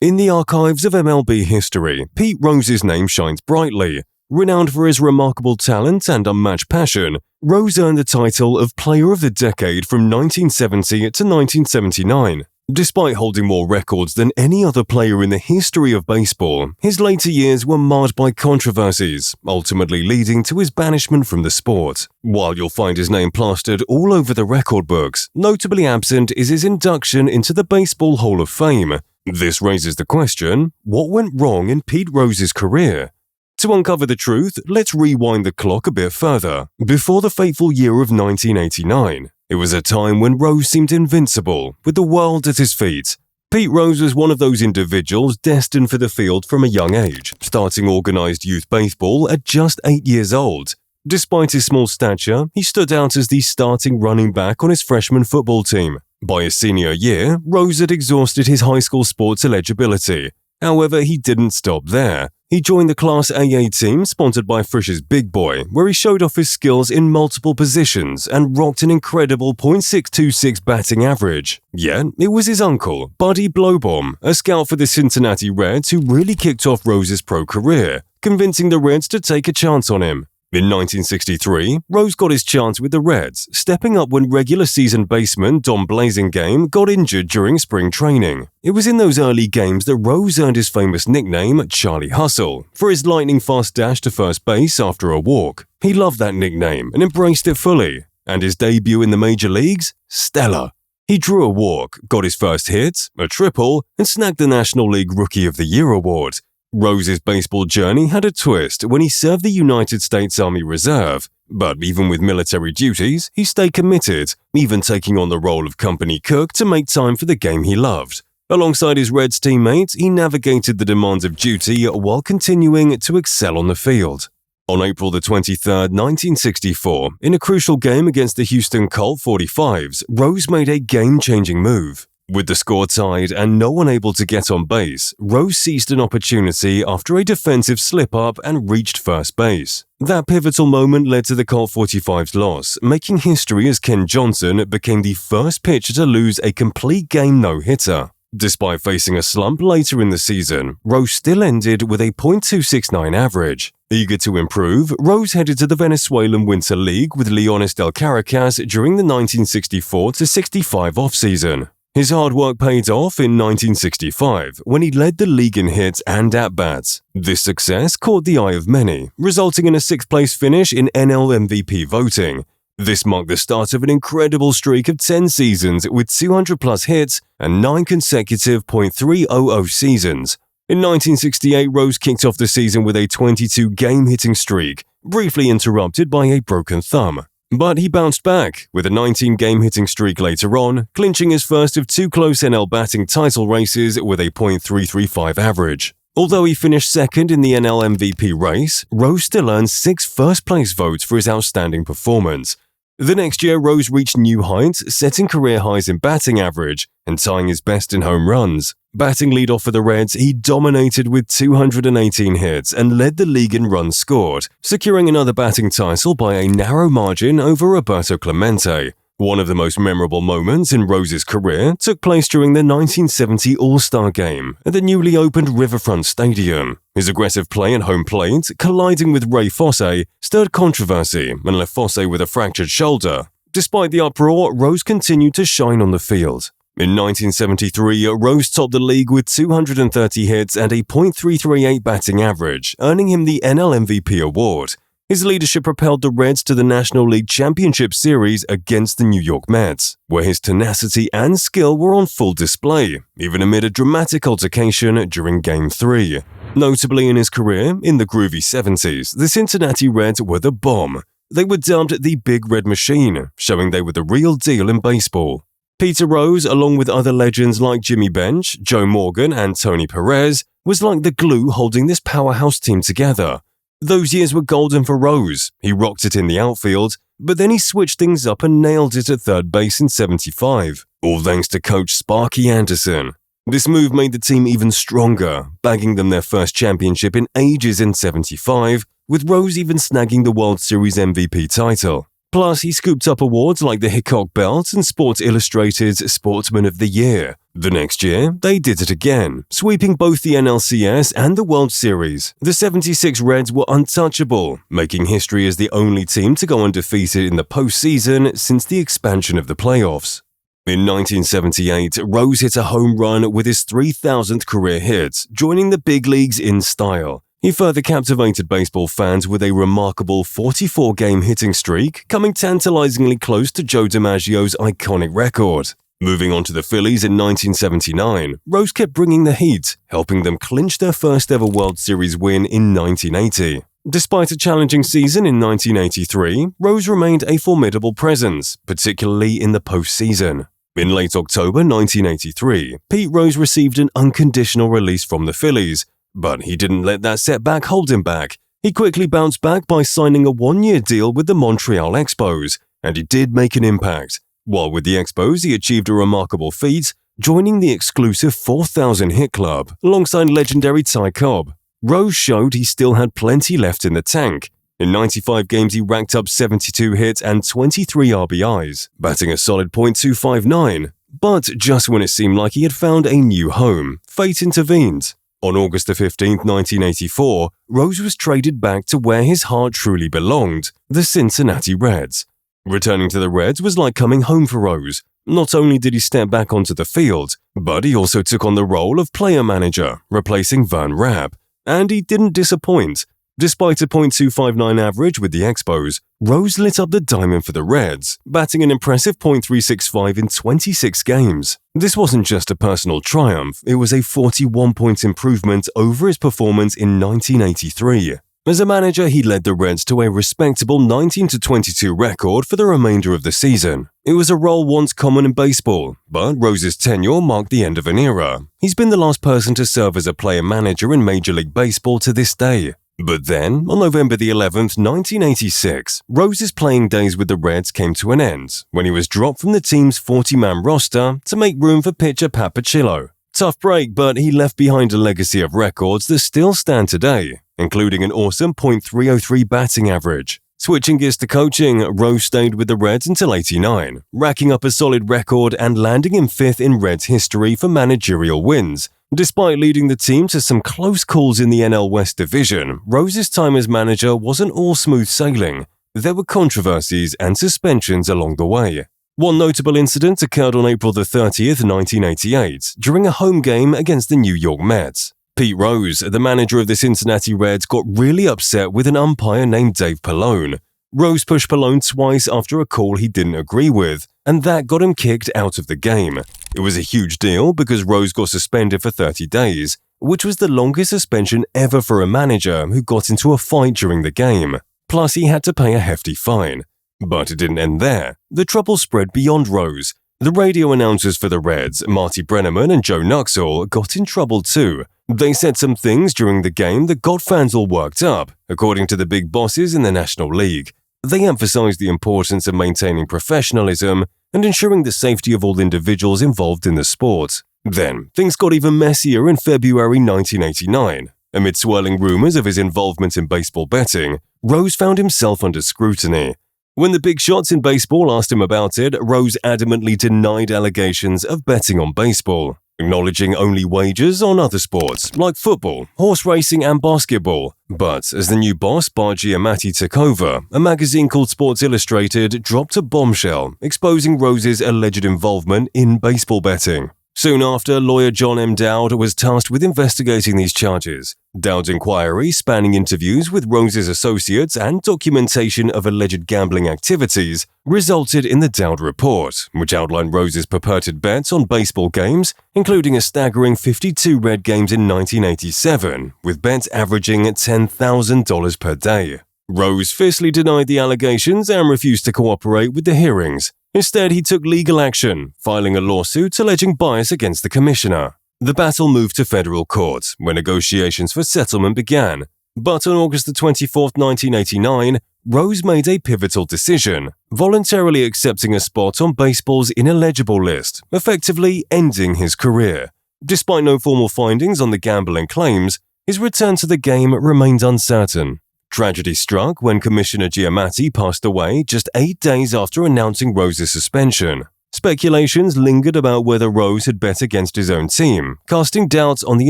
In the archives of MLB history, Pete Rose's name shines brightly. Renowned for his remarkable talent and unmatched passion, Rose earned the title of Player of the Decade from 1970 to 1979. Despite holding more records than any other player in the history of baseball, his later years were marred by controversies, ultimately leading to his banishment from the sport. While you'll find his name plastered all over the record books, notably absent is his induction into the Baseball Hall of Fame. This raises the question, what went wrong in Pete Rose's career? To uncover the truth, let's rewind the clock a bit further, before the fateful year of 1989. It was a time when Rose seemed invincible, with the world at his feet. Pete Rose was one of those individuals destined for the field from a young age, starting organized youth baseball at just 8 years old. Despite his small stature, he stood out as the starting running back on his freshman football team. By his senior year, Rose had exhausted his high school sports eligibility. However, he didn't stop there. He joined the Class AA team sponsored by Frisch's Big Boy, where he showed off his skills in multiple positions and rocked an incredible .626 batting average. Yet, it was his uncle, Buddy Blowbaum, a scout for the Cincinnati Reds, who really kicked off Rose's pro career, convincing the Reds to take a chance on him. In 1963, Rose got his chance with the Reds, stepping up when regular season baseman Don Blasingame got injured during spring training. It was in those early games that Rose earned his famous nickname Charlie Hustle for his lightning-fast dash to first base after a walk. He loved that nickname and embraced it fully. And his debut in the major leagues? Stellar. He drew a walk, got his first hit, a triple, and snagged the National League Rookie of the Year award. Rose's baseball journey had a twist when he served the United States Army Reserve, but even with military duties, he stayed committed, even taking on the role of company cook to make time for the game he loved. Alongside his Reds teammates, he navigated the demands of duty while continuing to excel on the field. On April 23, 1964, in a crucial game against the Houston Colt 45s, Rose made a game-changing move. With the score tied and no one able to get on base, Rose seized an opportunity after a defensive slip-up and reached first base. That pivotal moment led to the Colt 45's loss, making history as Ken Johnson became the first pitcher to lose a complete game no-hitter. Despite facing a slump later in the season, Rose still ended with a .269 average. Eager to improve, Rose headed to the Venezuelan Winter League with Leones del Caracas during the 1964-65 offseason. His hard work paid off in 1965 when he led the league in hits and at-bats. This success caught the eye of many, resulting in a sixth-place finish in NL MVP voting. This marked the start of an incredible streak of 10 seasons with 200-plus hits and 9 consecutive .300 seasons. In 1968, Rose kicked off the season with a 22-game hitting streak, briefly interrupted by a broken thumb. But he bounced back, with a 19-game hitting streak later on, clinching his first of 2 close NL batting title races with a .335 average. Although he finished second in the NL MVP race, Rose still earned 6 first-place votes for his outstanding performance. The next year, Rose reached new heights, setting career highs in batting average and tying his best in home runs. Batting leadoff for the Reds, he dominated with 218 hits and led the league in runs scored, securing another batting title by a narrow margin over Roberto Clemente. One of the most memorable moments in Rose's career took place during the 1970 All-Star Game at the newly opened Riverfront Stadium. His aggressive play at home plate, colliding with Ray Fosse, stirred controversy and left Fosse with a fractured shoulder. Despite the uproar, Rose continued to shine on the field. In 1973, Rose topped the league with 230 hits and a .338 batting average, earning him the NL MVP award. His leadership propelled the Reds to the National League Championship Series against the New York Mets, where his tenacity and skill were on full display, even amid a dramatic altercation during Game 3. Notably in his career, in the groovy 70s, the Cincinnati Reds were the bomb. They were dubbed the Big Red Machine, showing they were the real deal in baseball. Peter Rose, along with other legends like Jimmy Bench, Joe Morgan, and Tony Perez, was like the glue holding this powerhouse team together. Those years were golden for Rose. He rocked it in the outfield, but then he switched things up and nailed it at third base in 75, all thanks to coach Sparky Anderson. This move made the team even stronger, bagging them their first championship in ages in 75, with Rose even snagging the World Series MVP title. Plus, he scooped up awards like the Hickok Belt and Sports Illustrated's Sportsman of the Year. The next year, they did it again, sweeping both the NLCS and the World Series. The 76 Reds were untouchable, making history as the only team to go undefeated in the postseason since the expansion of the playoffs. In 1978, Rose hit a home run with his 3,000th career hit, joining the big leagues in style. He further captivated baseball fans with a remarkable 44-game hitting streak, coming tantalizingly close to Joe DiMaggio's iconic record. Moving on to the Phillies in 1979, Rose kept bringing the heat, helping them clinch their first-ever World Series win in 1980. Despite a challenging season in 1983, Rose remained a formidable presence, particularly in the postseason. In late October 1983, Pete Rose received an unconditional release from the Phillies, but he didn't let that setback hold him back. He quickly bounced back by signing a one-year deal with the Montreal Expos, and he did make an impact. While with the Expos, he achieved a remarkable feat, joining the exclusive 4,000 hit club alongside legendary Ty Cobb. Rose showed he still had plenty left in the tank. In 95 games, he racked up 72 hits and 23 RBIs, batting a solid .259. But just when it seemed like he had found a new home, fate intervened. On August 15, 1984, Rose was traded back to where his heart truly belonged, the Cincinnati Reds. Returning to the Reds was like coming home for Rose. Not only did he step back onto the field, but he also took on the role of player manager, replacing Vern Rapp. And he didn't disappoint. Despite a .259 average with the Expos, Rose lit up the diamond for the Reds, batting an impressive .365 in 26 games. This wasn't just a personal triumph, it was a 41-point improvement over his performance in 1983. As a manager, he led the Reds to a respectable 19-22 record for the remainder of the season. It was a role once common in baseball, but Rose's tenure marked the end of an era. He's been the last person to serve as a player-manager in Major League Baseball to this day. But then, on November the 11th, 1986, Rose's playing days with the Reds came to an end when he was dropped from the team's 40-man roster to make room for pitcher Pat Pacillo. Tough break, but he left behind a legacy of records that still stand today, including an awesome .303 batting average. Switching gears to coaching, Rose stayed with the Reds until '89, racking up a solid record and landing in 5th in Reds history for managerial wins. Despite leading the team to some close calls in the NL West division, Rose's time as manager wasn't all smooth sailing. There were controversies and suspensions along the way. One notable incident occurred on April 30th, 1988, during a home game against the New York Mets. Pete Rose, the manager of the Cincinnati Reds, got really upset with an umpire named Dave Pallone. Rose pushed Pallone twice after a call he didn't agree with, and that got him kicked out of the game. It was a huge deal because Rose got suspended for 30 days, which was the longest suspension ever for a manager who got into a fight during the game. Plus, he had to pay a hefty fine. But it didn't end there. The trouble spread beyond Rose. The radio announcers for the Reds, Marty Brennaman and Joe Nuxhall, got in trouble too. They said some things during the game that got fans all worked up, according to the big bosses in the National League. They emphasized the importance of maintaining professionalism and ensuring the safety of all individuals involved in the sport. Then, things got even messier in February 1989. Amid swirling rumors of his involvement in baseball betting, Rose found himself under scrutiny. When the big shots in baseball asked him about it, Rose adamantly denied allegations of betting on baseball, acknowledging only wagers on other sports like football, horse racing, and basketball. But as the new boss, Bart Giamatti, took over, a magazine called Sports Illustrated dropped a bombshell exposing Rose's alleged involvement in baseball betting. Soon after, lawyer John M. Dowd was tasked with investigating these charges. Dowd's inquiry, spanning interviews with Rose's associates and documentation of alleged gambling activities, resulted in the Dowd Report, which outlined Rose's purported bets on baseball games, including a staggering 52 Red games in 1987, with bets averaging $10,000 per day. Rose fiercely denied the allegations and refused to cooperate with the hearings. Instead, he took legal action, filing a lawsuit alleging bias against the commissioner. The battle moved to federal court, where negotiations for settlement began. But on August 24, 1989, Rose made a pivotal decision, voluntarily accepting a spot on baseball's ineligible list, effectively ending his career. Despite no formal findings on the gambling claims, his return to the game remained uncertain. Tragedy struck when Commissioner Giamatti passed away just 8 days after announcing Rose's suspension. Speculations lingered about whether Rose had bet against his own team, casting doubts on the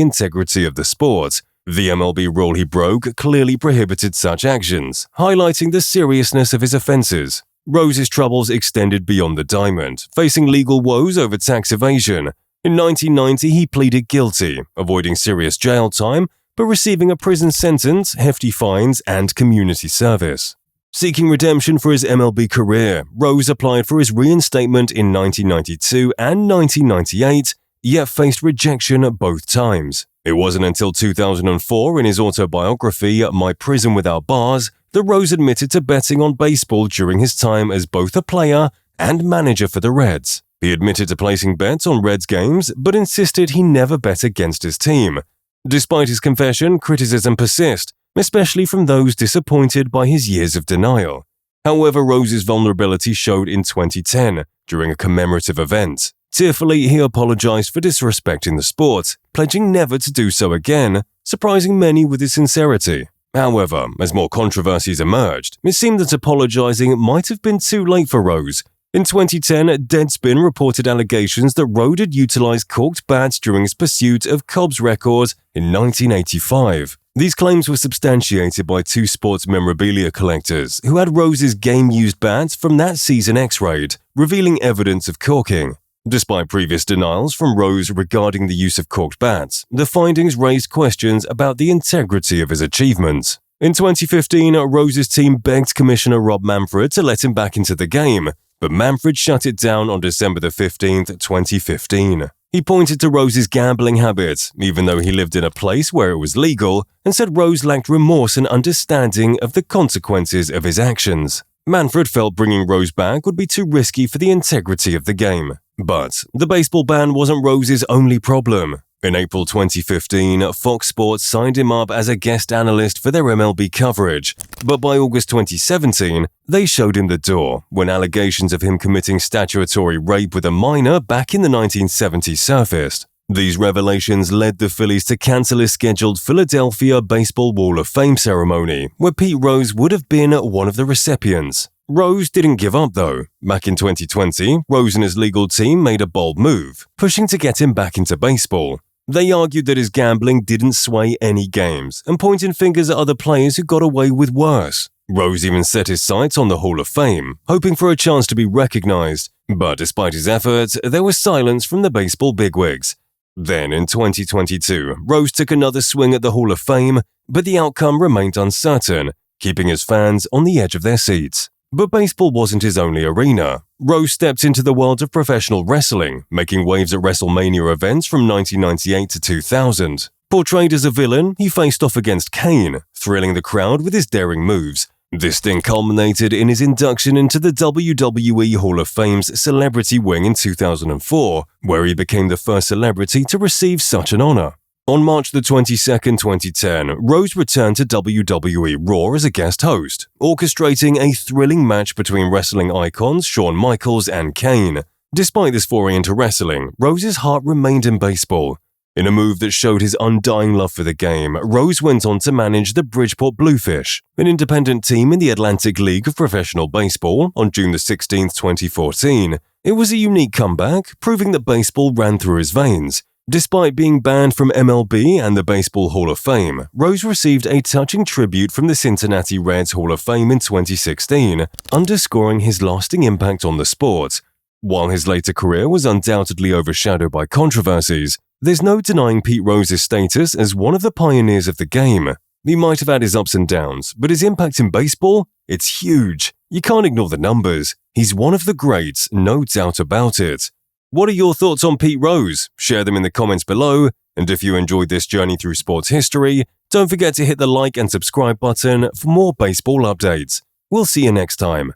integrity of the sport. The MLB rule he broke clearly prohibited such actions, highlighting the seriousness of his offenses. Rose's troubles extended beyond the diamond, facing legal woes over tax evasion. In 1990, he pleaded guilty, avoiding serious jail time, but receiving a prison sentence, hefty fines, and community service. Seeking redemption for his MLB career, Rose applied for his reinstatement in 1992 and 1998, yet faced rejection at both times. It wasn't until 2004 in his autobiography, My Prison Without Bars, that Rose admitted to betting on baseball during his time as both a player and manager for the Reds. He admitted to placing bets on Reds games, but insisted he never bet against his team. Despite his confession, criticism persists, especially from those disappointed by his years of denial. However, Rose's vulnerability showed in 2010 during a commemorative event. Tearfully, he apologized for disrespecting the sport, pledging never to do so again, surprising many with his sincerity. However, as more controversies emerged, it seemed that apologizing might have been too late for Rose. In 2010, Deadspin reported allegations that Rose had utilized corked bats during his pursuit of Cobb's record in 1985. These claims were substantiated by two sports memorabilia collectors who had Rose's game-used bats from that season X-rayed, revealing evidence of corking. Despite previous denials from Rose regarding the use of corked bats, the findings raised questions about the integrity of his achievements. In 2015, Rose's team begged Commissioner Rob Manfred to let him back into the game, but Manfred shut it down on December 15, 2015. He pointed to Rose's gambling habits, even though he lived in a place where it was legal, and said Rose lacked remorse and understanding of the consequences of his actions. Manfred felt bringing Rose back would be too risky for the integrity of the game. But the baseball ban wasn't Rose's only problem. In April 2015, Fox Sports signed him up as a guest analyst for their MLB coverage, but by August 2017, they showed him the door when allegations of him committing statutory rape with a minor back in the 1970s surfaced. These revelations led the Phillies to cancel his scheduled Philadelphia Baseball Wall of Fame ceremony, where Pete Rose would have been one of the recipients. Rose didn't give up though. Back in 2020, Rose and his legal team made a bold move, pushing to get him back into baseball. They argued that his gambling didn't sway any games and pointed fingers at other players who got away with worse. Rose even set his sights on the Hall of Fame, hoping for a chance to be recognized, but despite his efforts, there was silence from the baseball bigwigs. Then in 2022, Rose took another swing at the Hall of Fame, but the outcome remained uncertain, keeping his fans on the edge of their seats. But baseball wasn't his only arena. Rose stepped into the world of professional wrestling, making waves at WrestleMania events from 1998 to 2000. Portrayed as a villain, he faced off against Kane, thrilling the crowd with his daring moves. This thing culminated in his induction into the WWE Hall of Fame's Celebrity Wing in 2004, where he became the first celebrity to receive such an honor. On March 22, 2010, Rose returned to WWE Raw as a guest host, orchestrating a thrilling match between wrestling icons Shawn Michaels and Kane. Despite this foray into wrestling, Rose's heart remained in baseball. In a move that showed his undying love for the game, Rose went on to manage the Bridgeport Bluefish, an independent team in the Atlantic League of Professional Baseball, on June 16, 2014. It was a unique comeback, proving that baseball ran through his veins. Despite being banned from MLB and the Baseball Hall of Fame, Rose received a touching tribute from the Cincinnati Reds Hall of Fame in 2016, underscoring his lasting impact on the sport. While his later career was undoubtedly overshadowed by controversies, there's no denying Pete Rose's status as one of the pioneers of the game. He might have had his ups and downs, but his impact in baseball? It's huge. You can't ignore the numbers. He's one of the greats, no doubt about it. What are your thoughts on Pete Rose? Share them in the comments below, and if you enjoyed this journey through sports history, don't forget to hit the like and subscribe button for more baseball updates. We'll see you next time.